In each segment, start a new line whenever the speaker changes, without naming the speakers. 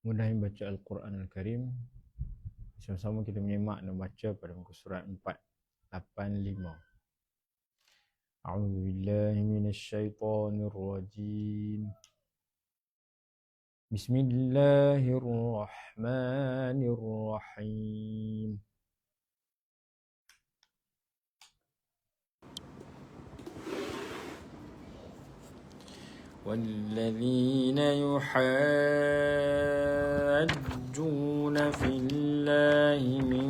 Mudah baca Al-Quran Al-Karim. Sama-sama kita menyimak dan baca pada muka surat 485. A'udzu billahi minasyaitonir rajim. Bismillahirrahmanirrahim. والذين يحاجون في الله من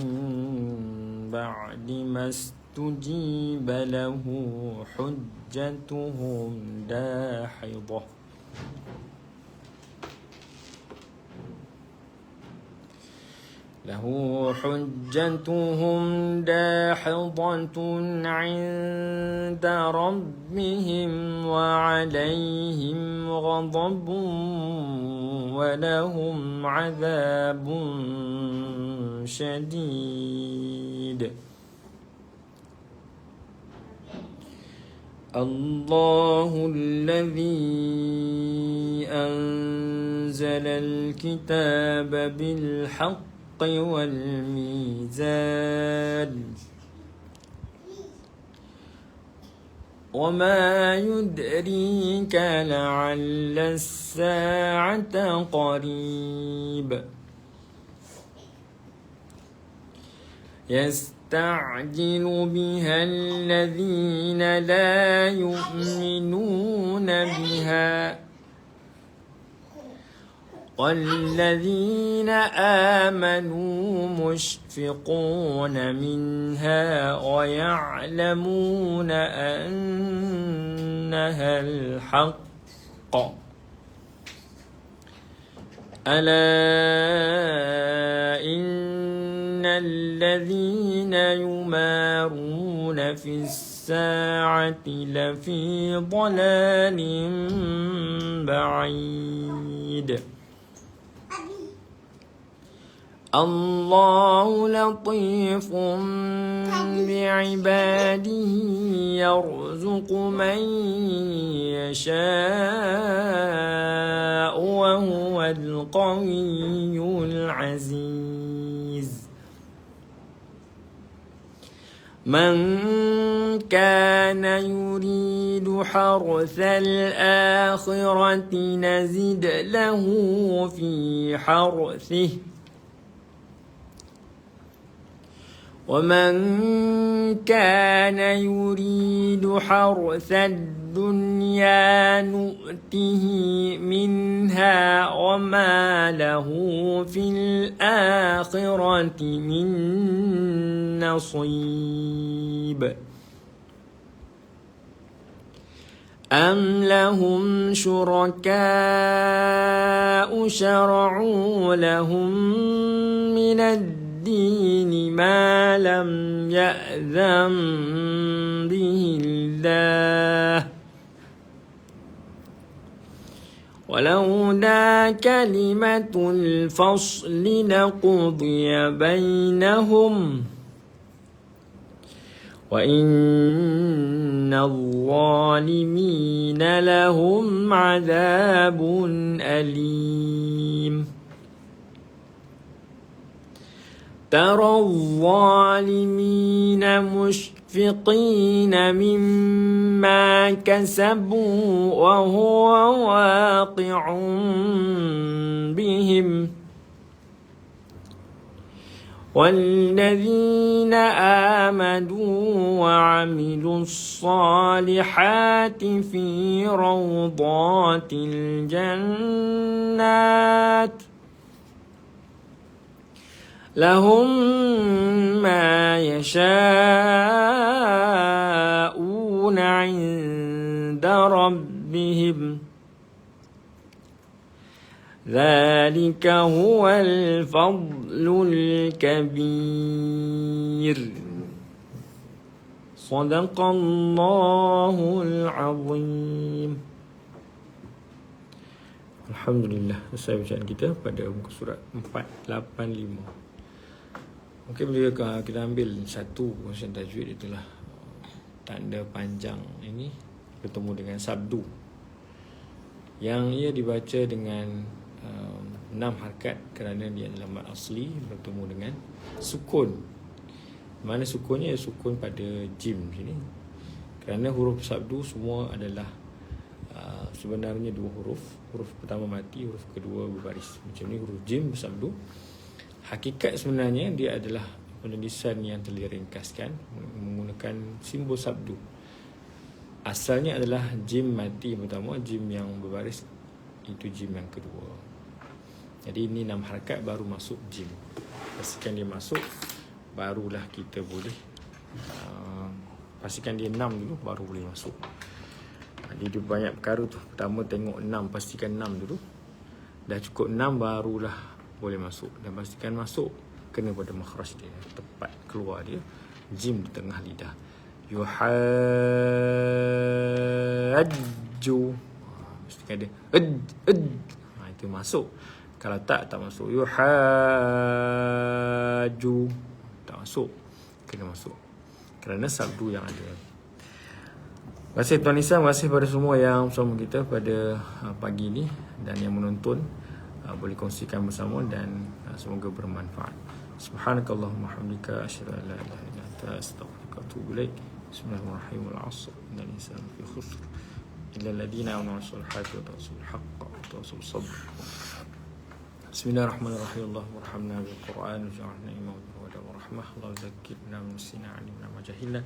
بعد ما استجيب له حجتهم داحضة عند ربهم وعليهم غضب ولهم عذاب شديد. الله الذي أنزل الكتاب بالحق والميزان وما يدريك لعل الساعة قريب. يستعجل بها الذين لا يؤمنون بها والذين آمنوا مشفقون منها ويعلمون أنها الحق. ألا إن الذين يمارون في الساعة لفي ضلال بعيد. الله لطيف بعباده يرزق من يشاء وهو القوي العزيز. من كان يريد حرث الآخرة نزد له في حرثه ومن كان يريد حرث الدنيا نؤته منها وما له في الآخرة من نصيب. أم لهم شركاء شرعوا لهم من الدين ما لم يأذن به الله ولولا كلمة الفصل لقضي بينهم وإن الظالمين لهم عذاب أليم. ترى الظالمين مشفقين مما كسبوا وهو واقع بهم والذين آمنوا وعملوا الصالحات في روضات الجنات لهم ما يشاءون عند ربهم ذلك هو الفضل الكبير. صدق الله العظيم. Alhamdulillah, selesai bacaan kita pada muka surat 485. Mungkin bila kita ambil satu perkongsian tajwid, itulah tanda panjang ini bertemu dengan sabdu yang ia dibaca dengan 6 harakat kerana dia adalah mad asli bertemu dengan sukun. Mana sukunnya? Sukun pada jim sini. Kerana huruf sabdu semua adalah sebenarnya 2 huruf. Huruf pertama mati, huruf kedua berbaris. Macam ni huruf jim bersabdu. Hakikat sebenarnya dia adalah penulisan yang telah diringkaskan menggunakan simbol sabdu. Asalnya adalah jim mati yang pertama, jim yang berbaris itu jim yang kedua. Jadi ini 6 harakat baru masuk jim. Pastikan dia masuk, barulah kita boleh pastikan dia 6 dulu baru boleh masuk. Jadi banyak perkara tu. Pertama tengok 6, pastikan 6 dulu. Dah cukup 6 barulah boleh masuk. Dan pastikan masuk kena pada makhraj dia, tepat keluar dia, jim di tengah lidah. Yuhajju, pastikan dia itu masuk. Kalau tak masuk. Yuhajju tak masuk, kena masuk kerana sabdu yang ada. Terima kasih Tuan Nisa, terima kasih pada semua yang bersama kita pada pagi ini dan yang menonton. Boleh kongsikan bersama dan semoga bermanfaat. Subhanakallahumma hamdika asyhadu an la ilaha illa anta astaghfiruka wa atubu ilaik. Bismillahirrahmanirrahim. Al-'asr innal insana fi khusr illa alladhina amanu wa salihati wa tawassaw bil haqqi wa tawassaw bis sabr. Bismillahirrahmanirrahim. Allahumma arhamna bil Qur'an waj'alna imaman wa rahmah. Allahumma zakkirna min sina 'alimna ma jahilna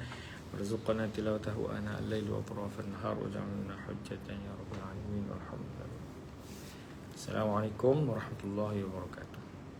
warzuqna tilawatahu ana al-lail wa atrafan nahar waj'alna hujjatan ya rabbal alamin warhamna. Assalamualaikum warahmatullahi wabarakatuh.